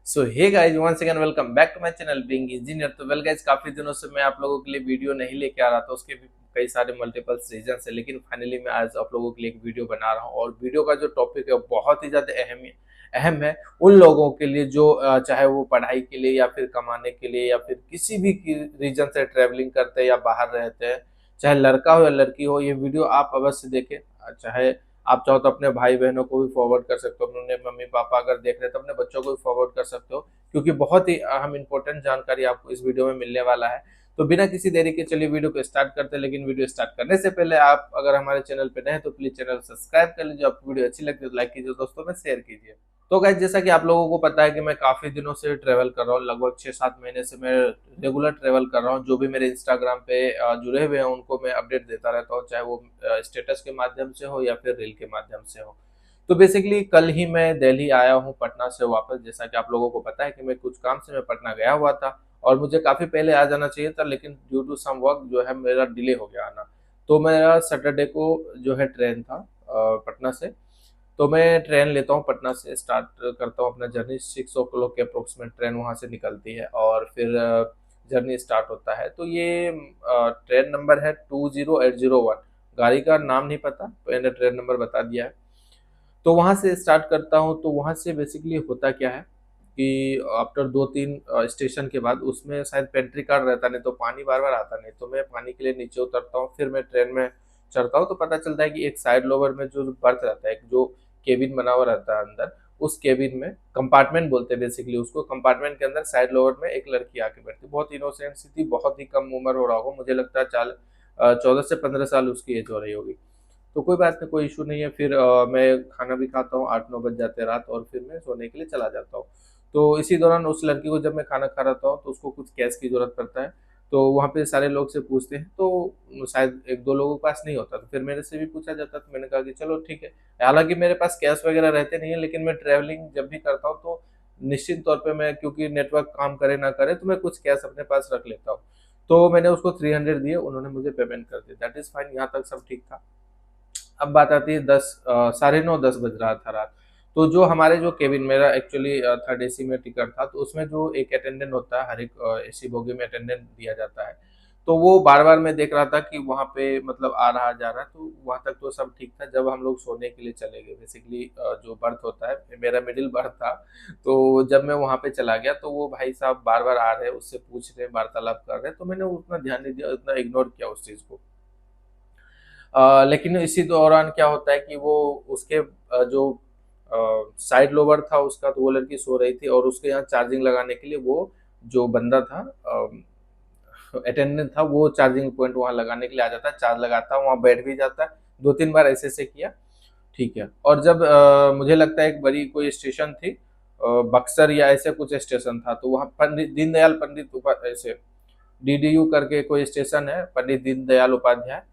So hey guys, once again welcome back to my channel being engineer. तो well guys, काफी दिनों से मैं आप लोगों के लिए वीडियो नहीं लेके आ रहा था। उसके भी कई सारे मल्टीपल रीजन है, लेकिन फाइनली मैं आज आप लोगों के लिए एक वीडियो बना रहा हूँ। और वीडियो का जो टॉपिक है वो बहुत ही ज्यादा अहम है उन लोगों के लिए जो चाहे वो पढ़ाई के लिए या फिर कमाने के लिए या फिर किसी भी रीजन से ट्रेवलिंग करते हैं या बाहर रहते हैं, चाहे लड़का हो या लड़की हो। ये वीडियो आप अवश्य देखें। चाहे आप चाहो तो अपने भाई बहनों को भी फॉरवर्ड कर सकते हो, अपने मम्मी पापा अगर देख रहे हैं तो अपने बच्चों को भी फॉरवर्ड कर सकते हो, क्योंकि बहुत ही अहम इंपॉर्टेंट जानकारी आपको इस वीडियो में मिलने वाला है। तो बिना किसी देरी के चलिए वीडियो को स्टार्ट करते हैं। लेकिन वीडियो स्टार्ट करने से पहले आप अगर हमारे चैनल पे नए हैं तो प्लीज चैनल सब्सक्राइब कर लीजिए। आपको वीडियो अच्छी लगती है तो लाइक कीजिए, दोस्तों में शेयर कीजिए। तो गाइस, जैसा कि आप लोगों को पता है कि मैं काफी दिनों से ट्रेवल कर रहा हूँ, लगभग 6-7 महीने से मैं रेगुलर ट्रेवल कर रहा हूँ। जो भी मेरे इंस्टाग्राम पे जुड़े हुए हैं उनको मैं अपडेट देता रहता हूँ, चाहे वो स्टेटस के माध्यम से हो या फिर रील के माध्यम से हो। तो बेसिकली कल ही मैं दिल्ली आया हूँ पटना से वापस। जैसा कि आप लोगों को पता है कि मैं कुछ काम से मैं पटना गया हुआ था और मुझे काफी पहले आ जाना चाहिए था, लेकिन ड्यू टू सम वर्क जो है मेरा डिले हो गया आना। तो मेरा सैटरडे को जो है ट्रेन था पटना से। तो मैं ट्रेन लेता हूँ, पटना से स्टार्ट करता हूँ अपना जर्नी। 6 o'clock के अप्रोक्सीमेट ट्रेन वहाँ से निकलती है और फिर जर्नी स्टार्ट होता है। तो ये ट्रेन नंबर है 20801। गाड़ी का नाम नहीं पता, मैंने ट्रेन नंबर बता दिया है। तो वहाँ से स्टार्ट करता हूँ। तो वहाँ से बेसिकली होता क्या है कि आफ्टर 2-3 स्टेशन के बाद उसमें शायद पेंट्री कार रहता, नहीं तो पानी बार बार आता नहीं। तो मैं पानी के लिए नीचे उतरता हूँ, फिर मैं ट्रेन में चढ़ता हूँ। तो पता चलता है कि एक साइड लोवर में जो बर्थ रहता है, एक जो केबिन बना हुआ रहता है अंदर, उस केबिन में कंपार्टमेंट बोलते हैं बेसिकली उसको। कंपार्टमेंट के अंदर साइड लोवर में एक लड़की आके बैठती, बहुत इनोसेंट सी थी, बहुत ही कम उम्र हो रहा होगा, मुझे लगता है 14 से 15 साल उसकी एज हो रही होगी। तो कोई बात नहीं, कोई इशू नहीं है। फिर मैं खाना भी खाता हूँ, 8-9 बज जाते हैं रात, और फिर मैं सोने के लिए चला जाता हूँ। तो इसी दौरान उस लड़की को जब मैं खाना खा रहा हूँ तो उसको कुछ कैश की जरूरत पड़ता है। तो वहाँ पे सारे लोग से पूछते हैं, तो शायद 1-2 लोगों के पास नहीं होता, तो फिर मेरे से भी पूछा जाता। तो मैंने कहा कि चलो ठीक है। हालांकि मेरे पास कैश वगैरह रहते नहीं है, लेकिन मैं ट्रैवलिंग जब भी करता हूँ तो निश्चित तौर पे मैं, क्योंकि नेटवर्क काम करे ना करे, तो मैं कुछ कैश अपने पास रख लेता हूँ। तो मैंने उसको 300 दिए, उन्होंने मुझे पेमेंट कर दिया। दैट इज फाइन, यहाँ तक सब ठीक था। अब बात आती है 9:30 10 बज रहा था रात। तो जो हमारे जो केबिन, मेरा एक्चुअली थर्ड एसी में टिकट था, तो उसमें जो एक अटेंडेंट होता है, हर एक एसी बोगी में अटेंडेंट दिया जाता है। तो वो बार बार मैं देख रहा था कि वहाँ पे मतलब आ रहा जा रहा है। तो वहाँ तक तो सब ठीक था। जब हम लोग सोने के लिए चले गए, बेसिकली जो बर्थ होता है मेरा मिडिल बर्थ था। तो जब मैं वहाँ पे चला गया तो वो भाई साहब बार बार आ रहे हैं, उससे पूछ रहे हैं, वार्तालाप कर रहे हैं। तो मैंने उतना ध्यान नहीं दिया, उतना इग्नोर किया उस चीज़ को। लेकिन इसी दौरान क्या होता है कि वो उसके जो साइड लोबर था उसका, तो वो लड़की सो रही थी और उसके यहाँ चार्जिंग लगाने के लिए वो जो बंदा था, अटेंडेंट था, वो चार्जिंग पॉइंट वहाँ लगाने के लिए आ जाता है, चार्ज लगाता है, वहाँ बैठ भी जाता है। 2-3 बार ऐसे ऐसे किया, ठीक है। और जब मुझे लगता है एक बड़ी कोई स्टेशन थी, बक्सर या ऐसे कुछ स्टेशन था, तो वहाँ पंडित दीनदयाल पंडित ऐसे डीडीयू करके कोई स्टेशन है, पंडित दीनदयाल उपाध्याय।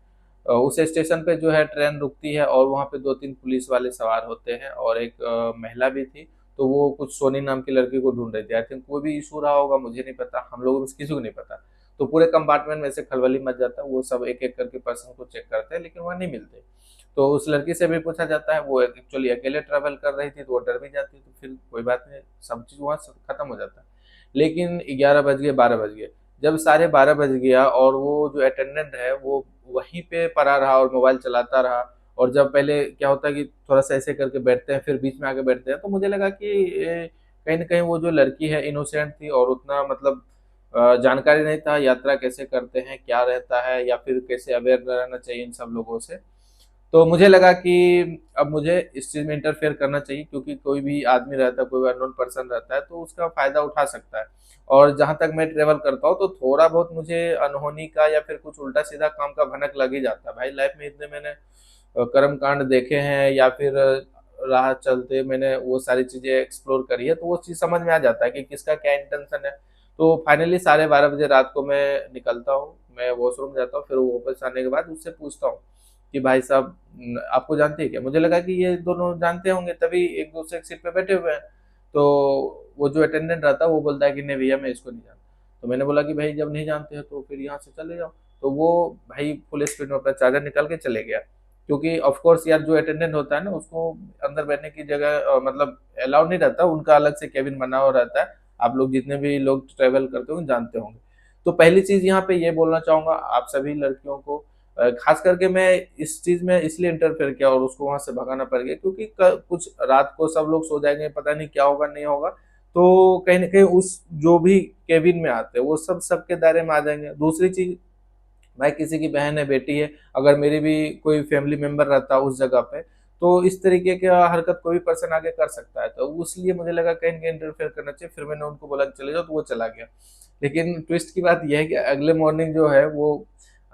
उस स्टेशन पे जो है ट्रेन रुकती है और वहाँ पे 2-3 पुलिस वाले सवार होते हैं और एक महिला भी थी। तो वो कुछ सोनी नाम की लड़की को ढूंढ रही थी। आई थिंक कोई भी इशू रहा होगा, मुझे नहीं पता, हम लोगों में से किसी को नहीं पता। तो पूरे कंपार्टमेंट में से खलबली मच जाता है, वो सब एक एक करके पर्सन को चेक करते हैं, लेकिन वह नहीं मिलते। तो उस लड़की से भी पूछा जाता है, वो एक्चुअली अकेले ट्रेवल कर रही थी तो वो डर भी जाती, तो फिर कोई बात नहीं, सब चीज़ वहाँ खत्म हो जाता है। लेकिन 11 बज गए, 12 बज गए। जब 12:30 बज गया और वो जो अटेंडेंट है वो वहीं पे पड़ा रहा और मोबाइल चलाता रहा। और जब पहले क्या होता है कि थोड़ा सा ऐसे करके बैठते हैं, फिर बीच में आके बैठते हैं, तो मुझे लगा कि कहीं ना कहीं वो जो लड़की है इनोसेंट थी और उतना मतलब जानकारी नहीं था यात्रा कैसे करते हैं, क्या रहता है, या फिर कैसे अवेयर रहना चाहिए इन सब लोगों से। तो मुझे लगा कि अब मुझे इस चीज में इंटरफेयर करना चाहिए, क्योंकि कोई भी आदमी रहता है, कोई भी अननोन पर्सन रहता है, तो उसका फायदा उठा सकता है। और जहां तक मैं ट्रेवल करता हूँ तो थोड़ा बहुत मुझे अनहोनी का या फिर कुछ उल्टा सीधा काम का भनक लग ही जाता है। भाई लाइफ में इतने मैंने कर्म कांड देखे हैं, या फिर राह चलते मैंने वो सारी चीजें एक्सप्लोर करी है, तो वो चीज समझ में आ जाता है कि किसका क्या इंटेंशन है। तो फाइनली 12:30 बजे रात को मैं निकलता हूँ, मैं वॉशरूम जाता हूँ, फिर वापस आने के बाद उससे पूछता हूँ कि भाई साहब आपको जानते हैं क्या। मुझे लगा कि ये दोनों जानते होंगे, तभी एक दूसरे की सीट पे बैठे हुए हैं। तो वो जो अटेंडेंट रहता है वो बोलता है कि नहीं भैया, मैं इसको नहीं जानता। तो मैंने बोला कि भाई जब नहीं जानते हो तो फिर यहाँ से चले जाओ। तो वो भाई फुल स्पीड में अपना चार्जर निकाल के चले गया। क्योंकि ऑफ कोर्स यार जो अटेंडेंट होता है ना उसको अंदर बैठने की जगह मतलब अलाउड नहीं रहता, उनका अलग से केबिन बना हुआ रहता है। आप लोग जितने भी लोग ट्रेवल करते होंगे जानते होंगे। तो पहली चीज यहाँ पे ये बोलना चाहूंगा आप सभी लड़कियों को, खास करके मैं इस चीज में इसलिए इंटरफेयर किया और उसको वहां से भगाना पड़ गया क्योंकि कुछ रात को सब लोग सो जाएंगे, पता नहीं क्या होगा नहीं होगा, तो कहीं ना कहीं उस जो भी केबिन में आते हैं वो सब सबके दायरे में आ जाएंगे। दूसरी चीज, भाई किसी की बहन है बेटी है, अगर मेरी भी कोई फैमिली मेंबर रहता उस जगह पे, तो इस तरीके का हरकत कोई भी पर्सन आगे कर सकता है, तो उसलिए मुझे लगा कहीं ना कहीं इंटरफेयर करना चाहिए। फिर मैंने उनको बोला कि चले जाओ, तो वो चला गया। लेकिन ट्विस्ट की बात यह है कि अगले मॉर्निंग जो है वो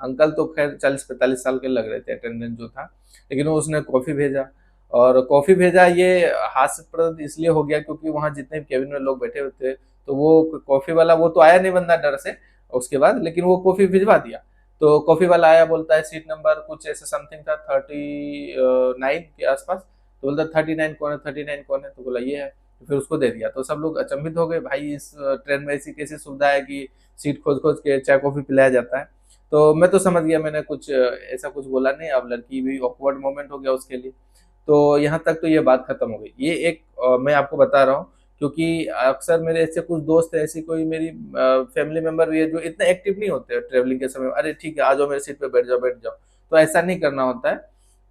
अंकल तो खैर 40-45 साल के लग रहे थे अटेंडेंट जो था, लेकिन वो उसने कॉफी भेजा। और कॉफी भेजा ये हास्यप्रद इसलिए हो गया क्योंकि वहां जितने भी केबिन में लोग बैठे हुए थे, तो वो कॉफी वाला वो तो आया नहीं बंदा डर से उसके बाद, लेकिन वो कॉफी भिजवा दिया। तो कॉफी वाला आया, बोलता है सीट नंबर कुछ ऐसे समथिंग था 39 के आसपास, तो बोलता 39 कौन है, 39 कौन है, तो बोला ये है। तो फिर उसको दे दिया, तो सब लोग अचंभित हो गए, भाई इस ट्रेन में ऐसी कैसी सुविधा है कि सीट खोज खोज के चाय कॉफी पिलाया जाता है। तो मैं तो समझ गया, मैंने कुछ ऐसा कुछ बोला नहीं, अब लड़की भी ऑकवर्ड मोमेंट हो गया उसके लिए। तो यहाँ तक तो ये बात खत्म हो गई। ये एक मैं आपको बता रहा हूँ क्योंकि अक्सर मेरे ऐसे कुछ दोस्त है, ऐसी कोई मेरी फैमिली मेंबर भी है जो इतना एक्टिव नहीं होते ट्रेवलिंग के समय, अरे ठीक है आ जाओ मेरे सीट पे बैठ जाओ बैठ जाओ, तो ऐसा नहीं करना होता है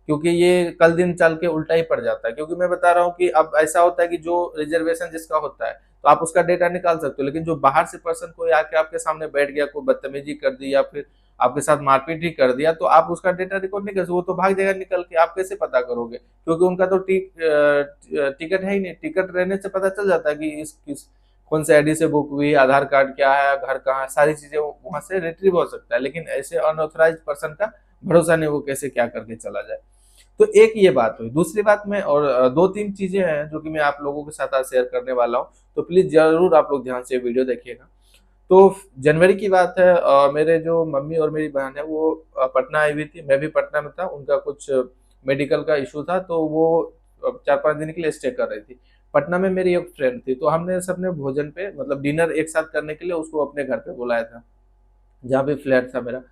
क्योंकि ये कल दिन चल के उल्टा ही पड़ जाता है। क्योंकि मैं बता रहा हूँ कि अब ऐसा होता है कि जो रिजर्वेशन जिसका होता है तो आप उसका डेटा निकाल सकते हो, लेकिन जो बाहर से पर्सन कोई आके आपके सामने बैठ गया, कोई बदतमीजी कर दी या फिर आपके साथ मारपीट ही कर दिया, तो आप उसका डेटा रिकॉर्ड नहीं कर सकते, वो तो भाग जाएगा निकल के, आप कैसे पता करोगे? क्योंकि उनका तो टिकट है ही नहीं। टिकट रहने से पता चल जाता है कि इस किस कौन से आईडी से बुक हुई, आधार कार्ड क्या है, घर कहाँ है, सारी चीजें वहां से रिट्रीव हो सकता है। लेकिन ऐसे अनऑथराइज पर्सन का भरोसा नहीं, वो कैसे क्या करके चला जाए। तो एक ये बात हुई। दूसरी बात में और दो तीन चीजें हैं जो कि मैं आप लोगों के साथ आज शेयर करने वाला हूँ, तो प्लीज जरूर आप लोग ध्यान से वीडियो देखिएगा। तो जनवरी की बात है, मेरे जो मम्मी और मेरी बहन है वो पटना आई हुई थी, मैं भी पटना में था, उनका कुछ मेडिकल का इशू था, तो वो 4-5 दिन के लिए स्टे कर रही थी। पटना में मेरी एक फ्रेंड थी, तो हमने सबने भोजन पे मतलब डिनर एक साथ करने के लिए उसको अपने घर पे बुलाया था, जहाँ पे फ्लैट था मेरा।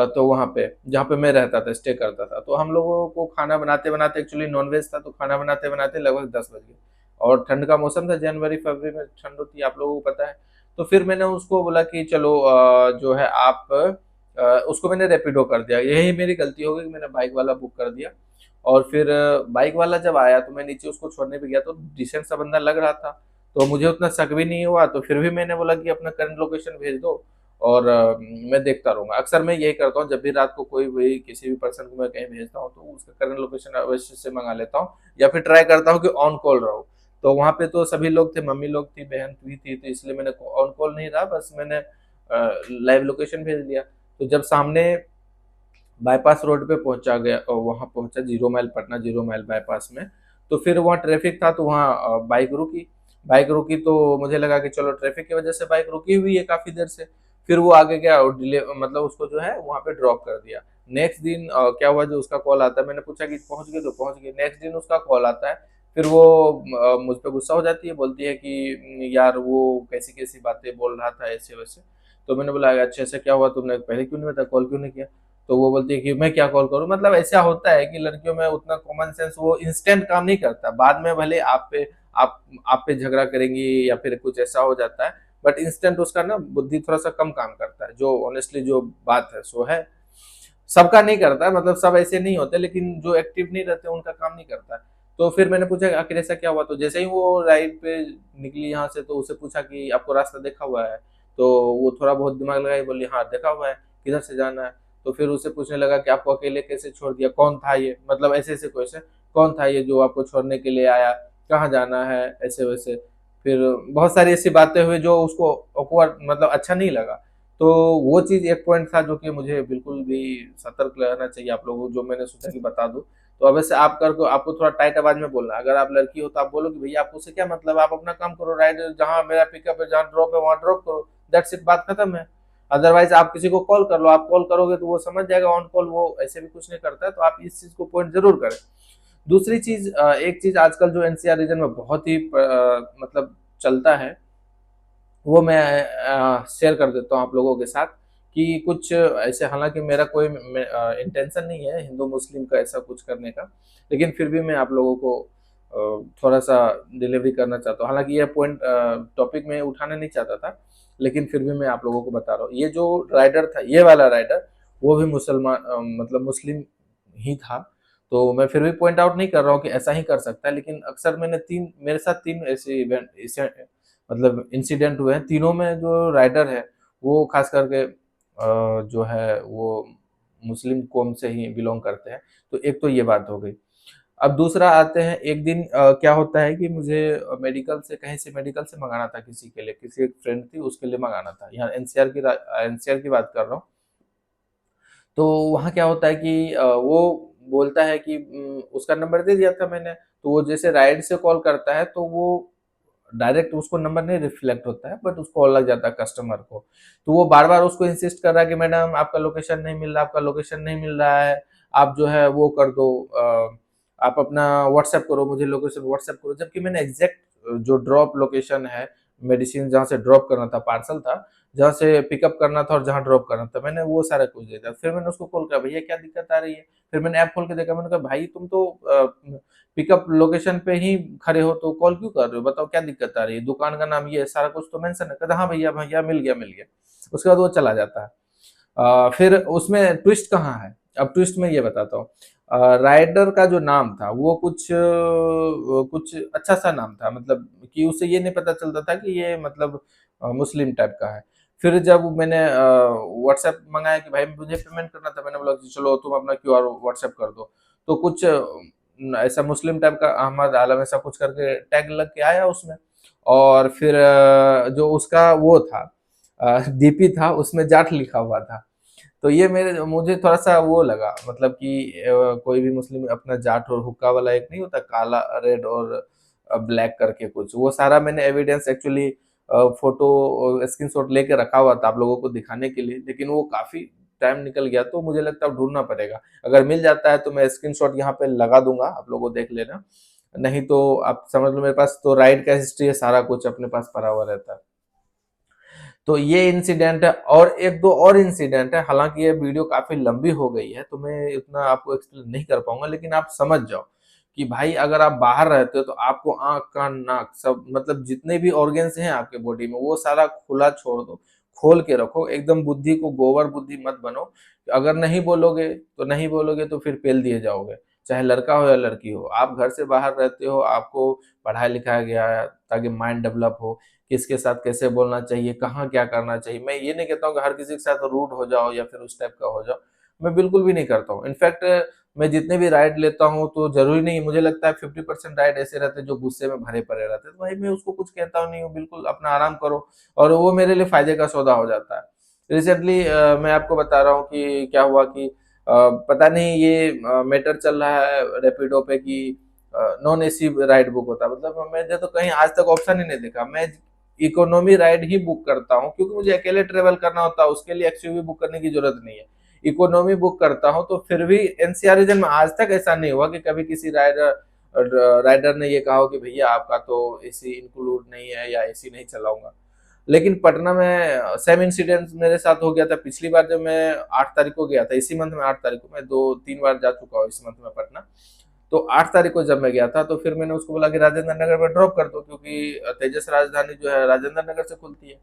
तो वहाँ पे जहाँ पे मैं रहता था, स्टे करता था, तो हम लोगों को खाना बनाते बनाते, एक्चुअली नॉनवेज था, तो खाना बनाते बनाते लगभग 10 बज गए। और ठंड का मौसम था, जनवरी फरवरी में ठंड होती है आप लोगों को पता है। तो फिर मैंने उसको बोला कि चलो जो है आप उसको मैंने रैपिडो कर दिया, यही मेरी गलती हो गई कि मैंने बाइक वाला बुक कर दिया। और फिर बाइक वाला जब आया तो मैं नीचे उसको छोड़ने पे गया, तो डिसेंट सा बंदा लग रहा था, तो मुझे उतना शक भी नहीं हुआ। तो फिर भी मैंने बोला कि अपना करंट लोकेशन भेज दो और मैं देखता रहूंगा। अक्सर मैं यही करता हूँ, जब भी रात को कोई भी किसी भी पर्सन को मैं कहीं भेजता हूँ तो उसका करंट लोकेशन अवश्य से मंगा लेता हूँ, या फिर ट्राई करता हूँ कि ऑन कॉल रहूँ। तो वहां पे तो सभी लोग थे, मम्मी लोग थी, बहन भी थी, तो इसलिए मैंने ऑन कॉल नहीं रहा, बस मैंने लाइव लोकेशन भेज दिया। तो जब सामने बाईपास रोड पे पहुंचा गया और वहां पहुंचा 0 माइल, पटना 0 माइल बाईपास में, तो फिर वहाँ ट्रैफिक था, तो वहाँ बाइक रुकी तो मुझे लगा कि चलो ट्रैफिक की वजह से बाइक रुकी हुई है काफी देर से। फिर वो आगे गया और डिले मतलब उसको जो है वहां पे ड्रॉप कर दिया। नेक्स्ट दिन क्या हुआ, जो उसका कॉल आता है, मैंने पूछा कि पहुंच गए, तो पहुंच गए। नेक्स्ट दिन उसका कॉल आता है, फिर वो मुझ पे गुस्सा हो जाती है, बोलती है कि यार वो कैसी कैसी बातें बोल रहा था ऐसे वैसे। तो मैंने बोला अच्छा ऐसा क्या हुआ, तुमने पहले क्यों नहीं बताया, कॉल क्यों नहीं किया? तो वो बोलती है कि मैं क्या कॉल करूं। मतलब ऐसा होता है कि लड़कियों में उतना कॉमन सेंस वो इंस्टेंट काम नहीं करता, बाद में भले आप पे झगड़ा करेंगी या फिर कुछ ऐसा हो जाता है, बट इंस्टेंट उसका ना बुद्धि थोड़ा सा कम काम करता है, जो ऑनेस्टली जो बात है सो है। सबका नहीं करता है, मतलब सब ऐसे नहीं होते, लेकिन जो एक्टिव नहीं रहते उनका काम नहीं करता है। तो फिर मैंने पूछा आखिर ऐसा क्या हुआ, तो जैसे ही वो राइड पे निकली यहाँ से, तो उसे पूछा कि आपको रास्ता देखा हुआ है? तो वो थोड़ा बहुत दिमाग लगाई, बोली हाँ देखा हुआ है, किधर से जाना है? तो फिर उसे पूछने लगा कि आपको अकेले कैसे छोड़ दिया, कौन था ये, मतलब ऐसे ऐसे क्वेश्चन, कौन था ये जो आपको छोड़ने के लिए आया, कहाँ जाना है, ऐसे वैसे। फिर बहुत सारी ऐसी बातें हुई जो उसको ऑकवर्ड मतलब अच्छा नहीं लगा। तो वो चीज एक पॉइंट था जो कि मुझे बिल्कुल भी सतर्क रहना चाहिए आप लोगों को, जो मैंने सोचा कि बता दूं। तो अब वैसे आप कर को आपको थोड़ा टाइट आवाज में बोलना है। अगर आप लड़की हो तो आप बोलो कि भैया आपको उससे क्या मतलब है, आप अपना काम करो, राइड जहां मेरा पिकअप है, जहां ड्रॉप है वहां ड्रॉप करो, दैट्स इट, बात खत्म है। अदरवाइज आप किसी को कॉल कर लो, आप कॉल करोगे तो वो समझ जाएगा ऑन कॉल, वो ऐसे भी कुछ नहीं करता है, तो आप इस चीज को पॉइंट जरूर करें। दूसरी चीज, एक चीज आजकल जो एनसीआर रीजन में बहुत ही मतलब चलता है, वो मैं शेयर कर देता हूँ आप लोगों के साथ कि कुछ ऐसे, हालांकि मेरा कोई इंटेंशन नहीं है हिंदू मुस्लिम का ऐसा कुछ करने का, लेकिन फिर भी मैं आप लोगों को थोड़ा सा डिलीवरी करना चाहता हूँ। हालांकि ये पॉइंट टॉपिक में उठाना नहीं चाहता था, लेकिन फिर भी मैं आप लोगों को बता रहा हूँ। ये जो राइडर था, ये वाला राइडर, वो भी मुसलमान मतलब मुस्लिम ही था। तो मैं फिर भी पॉइंट आउट नहीं कर रहा हूँ कि ऐसा ही कर सकता है, लेकिन अक्सर मेरे साथ तीन ऐसे इवेंट मतलब इंसिडेंट हुए हैं। तीनों में जो राइडर है वो खास करके जो है वो मुस्लिम कौम से ही बिलोंग करते हैं। तो एक तो ये बात हो गई। अब दूसरा आते हैं, एक दिन क्या होता है कि मुझे मेडिकल से, कहीं से मेडिकल से मंगाना था किसी के लिए, किसी एक फ्रेंड थी उसके लिए मंगाना था। यहाँ एनसीआर की बात कर रहा हूँ। तो वहाँ क्या होता है कि वो बोलता है कि उसका नंबर दे दिया था मैंने। तो वो जैसे राइड से कॉल करता है तो वो डायरेक्ट उसको नंबर नहीं रिफ्लेक्ट होता है, बट उसको कॉल लग जाता है कस्टमर को। तो वो बार बार उसको इंसिस्ट कर रहा है कि मैडम आपका लोकेशन नहीं मिल रहा, आपका लोकेशन नहीं मिल रहा है, आप जो है वो कर दो, आप अपना व्हाट्सएप करो, मुझे लोकेशन व्हाट्सएप करो। जबकि मैंने एग्जैक्ट जो ड्रॉप लोकेशन है, मेडिसिन जहाँ से ड्रॉप करना था, पार्सल था, जहाँ से पिकअप करना था और जहाँ ड्रॉप करना था, मैंने वो सारा कुछ दे दिया। फिर मैंने उसको कॉल किया, भैया क्या दिक्कत आ रही है? फिर मैंने ऐप खोल के देखा, मैंने कहा भाई तुम तो पिकअप लोकेशन पे ही खड़े हो, तो कॉल क्यों कर रहे हो? बताओ क्या दिक्कत आ रही है? दुकान का नाम ये है, सारा कुछ तो मेंशन है। कहता हाँ भैया भैया मिल गया मिल गया। उसके बाद वो चला जाता है। फिर उसमें ट्विस्ट कहाँ है? अब ट्विस्ट में ये बताता हूँ। राइडर का जो नाम था वो कुछ अच्छा सा नाम था, मतलब कि उसे ये नहीं पता चलता था कि ये मतलब मुस्लिम टाइप का है। फिर जब मैंने व्हाट्सएप मंगाया कि भाई मुझे पेमेंट करना था, मैंने बोला कि चलो तुम अपना क्यूआर व्हाट्सएप कर दो। तो कुछ ऐसा मुस्लिम टाइप का अहमद आलम ऐसा कुछ करके टैग लग के आया उसमें। और फिर जो उसका वो था डीपी था, उसमें जाट लिखा हुआ था। तो ये मेरे मुझे थोड़ा सा वो लगा, मतलब कि कोई भी मुस्लिम अपना जाट और हुक्का वाला एक नहीं होता, काला रेड और ब्लैक करके कुछ, वो सारा मैंने एविडेंस एक्चुअली फोटो स्क्रीनशॉट लेके रखा हुआ था आप लोगों को दिखाने के लिए, लेकिन वो काफी टाइम निकल गया। तो मुझे लगता है अब ढूंढना पड़ेगा। अगर मिल जाता है तो मैं स्क्रीनशॉट यहाँ पे लगा दूंगा, आप लोगों को देख लेना। नहीं तो आप समझ लो मेरे पास तो राइड का हिस्ट्री है, सारा कुछ अपने पास पड़ा हुआ रहता है। तो ये इंसिडेंट है, और एक दो और इंसिडेंट है। हालांकि ये वीडियो काफी लंबी हो गई है तो मैं इतना आपको एक्सप्लेन नहीं कर पाऊंगा, लेकिन आप समझ जाओ कि भाई अगर आप बाहर रहते हो तो आपको आंख कान नाक सब, मतलब जितने भी ऑर्गन्स हैं आपके बॉडी में, वो सारा खुला छोड़ दो, खोल के रखो एकदम। बुद्धि को गोबर बुद्धि मत बनो। अगर नहीं बोलोगे तो नहीं बोलोगे, तो फिर पेल दिए जाओगे। चाहे लड़का हो या लड़की हो, आप घर से बाहर रहते हो, आपको पढ़ाया लिखाया गया है ताकि माइंड डेवलप हो, किसके साथ कैसे बोलना चाहिए, कहाँ क्या करना चाहिए। मैं ये नहीं कहता हूँ कि हर किसी के साथ रूड हो जाओ या फिर उस टाइप का हो जाओ, मैं बिल्कुल भी नहीं करता हूँ। इनफैक्ट मैं जितने भी राइड लेता हूँ तो जरूरी नहीं, मुझे लगता है 50% राइड ऐसे रहते हैं जो गुस्से में भरे पड़े रहते हैं, तो भाई मैं उसको कुछ कहता हूँ नहीं हूँ, बिल्कुल अपना आराम करो। और वो मेरे लिए फायदे का सौदा हो जाता है। रिसेंटली मैं आपको बता रहा हूँ कि क्या हुआ कि पता नहीं ये मैटर चल रहा है रेपिडो पे कि नॉन एसी राइड बुक होता है। मतलब मैंने तो कहीं आज तक ऑप्शन ही नहीं देखा। मैं इकोनॉमी राइड ही बुक करता हूँ क्योंकि मुझे अकेले ट्रेवल करना होता है, उसके लिए एक्सयूवी बुक करने की जरूरत नहीं है। इकोनॉमी बुक करता हूँ। तो फिर भी एनसीआर रीजन में आज तक ऐसा नहीं हुआ कि कभी किसी राइडर ने ये कहा हो कि भैया आपका तो एसी इंक्लूड नहीं है या एसी नहीं चलाऊंगा। लेकिन पटना में सेम इंसिडेंट मेरे साथ हो गया था पिछली बार जब मैं 8 तारीख को गया था, इसी मंथ में 8 तारीख को। मैं 2-3 बार जा चुका हूँ इस मंथ में पटना। तो 8 तारीख को जब मैं गया था तो फिर मैंने उसको बोला कि राजेंद्र नगर में ड्रॉप कर दो, क्योंकि तेजस राजधानी जो है राजेंद्र नगर से खुलती है।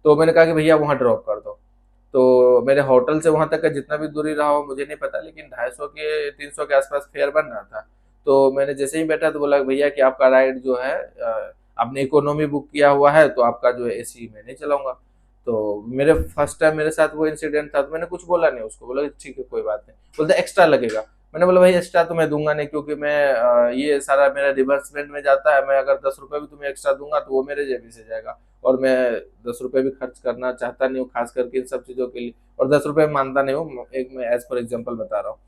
तो मैंने कहा कि भैया वहाँ ड्रॉप कर दो। तो मेरे होटल से वहां तक का जितना भी दूरी रहा हो मुझे नहीं पता, लेकिन 250 के 300 के आसपास फेयर बन रहा था। तो मैंने जैसे ही बैठा तो बोला भैया कि आपका राइड जो है आपने इकोनॉमी बुक किया हुआ है तो आपका जो है एसी मैं नहीं चलाऊंगा। तो मेरे फर्स्ट टाइम मेरे साथ वो इंसिडेंट था, तो मैंने कुछ बोला नहीं उसको, बोला ठीक है कोई बात नहीं। बोलते एक्स्ट्रा लगेगा। मैंने बोला भाई एक्स्ट्रा तो मैं दूंगा नहीं, क्योंकि मैं ये सारा मेरा रिवर्समेंट में जाता है। मैं अगर 10 रुपए भी तुम्हें एक्स्ट्रा दूंगा तो वो मेरे जेबी से जाएगा, और मैं 10 रुपए भी खर्च करना चाहता नहीं हूँ खास करके इन सब चीजों के लिए। और 10 रुपए मानता नहीं हूँ, एक मैं एज पर एग्जाम्पल बता रहा हूँ।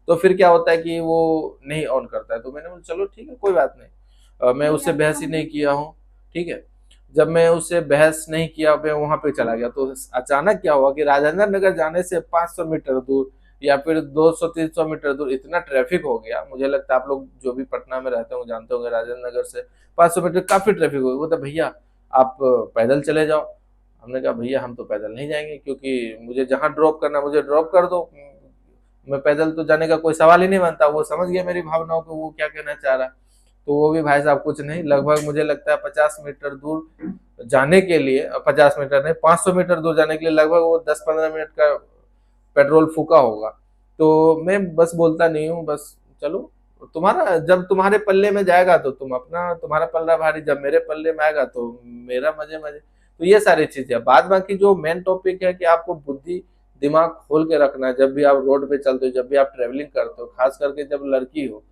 तो फिर क्या होता है कि वो नहीं ऑन करता है। तो मैंने बोला चलो ठीक है कोई बात नहीं। मैं उससे बहस ही नहीं किया हूँ। ठीक है। जब मैं उससे बहस नहीं किया, मैं वहां पे चला गया। तो अचानक क्या हुआ कि राजेंद्र नगर जाने से 500 मीटर दूर या फिर 200-300 मीटर दूर इतना ट्रैफिक हो गया। मुझे लगता है आप लोग जो भी पटना में रहते हो जानते होंगे, राजेंद्र नगर से 500 मीटर काफी ट्रैफिक हो गया। वो तो भैया आप पैदल चले जाओ, हमने कहा भैया हम तो पैदल नहीं जाएंगे, क्योंकि मुझे जहाँ ड्रॉप करना मुझे ड्रॉप कर दो, मैं पैदल तो जाने का कोई सवाल ही नहीं बनता। वो समझ गया मेरी भावनाओं को, वो क्या कहना चाह रहा है। तो वो भी भाई साहब कुछ नहीं, लगभग मुझे लगता है 50 मीटर दूर जाने के लिए, 50 मीटर नहीं 500 मीटर दूर जाने के लिए लगभग वो 10-15 मिनट का पेट्रोल फूका होगा। तो मैं बस बोलता नहीं हूँ, बस चलो, तुम्हारा जब तुम्हारे पल्ले में जाएगा तो तुम अपना, तुम्हारा पल्ला भारी, जब मेरे पल्ले में आएगा तो मेरा मजे मजे। तो ये सारी चीजें, बाद बाकी जो मेन टॉपिक है कि आपको बुद्धि दिमाग खोल के रखना है जब भी आप रोड पे चलते हो, जब भी आप ट्रेवलिंग करते हो, खास करके जब लड़की हो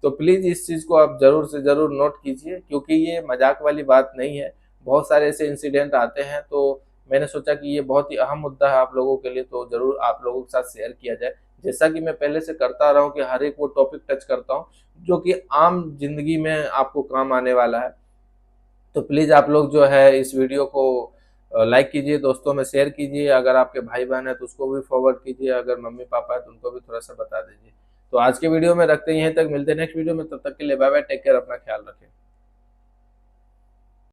तो प्लीज इस चीज को आप जरूर से जरूर नोट कीजिए, क्योंकि ये मजाक वाली बात नहीं है। बहुत सारे ऐसे इंसिडेंट आते हैं, तो मैंने सोचा कि ये बहुत ही अहम मुद्दा है आप लोगों के लिए, तो जरूर आप लोगों के साथ शेयर किया जाए। जैसा कि मैं पहले से करता रहा हूँ कि हर एक वो टॉपिक टच करता हूँ जो कि आम जिंदगी में आपको काम आने वाला है। तो प्लीज आप लोग जो है इस वीडियो को लाइक कीजिए, दोस्तों में शेयर कीजिए, अगर आपके भाई बहन है तो उसको भी फॉरवर्ड कीजिए, अगर मम्मी पापा है तो उनको भी थोड़ा सा बता दीजिए। तो आज के वीडियो में रखते हैं यहीं तक, मिलते हैं नेक्स्ट वीडियो में, तब तक के लिए बाय बाय, टेक केयर, अपना ख्याल रखें।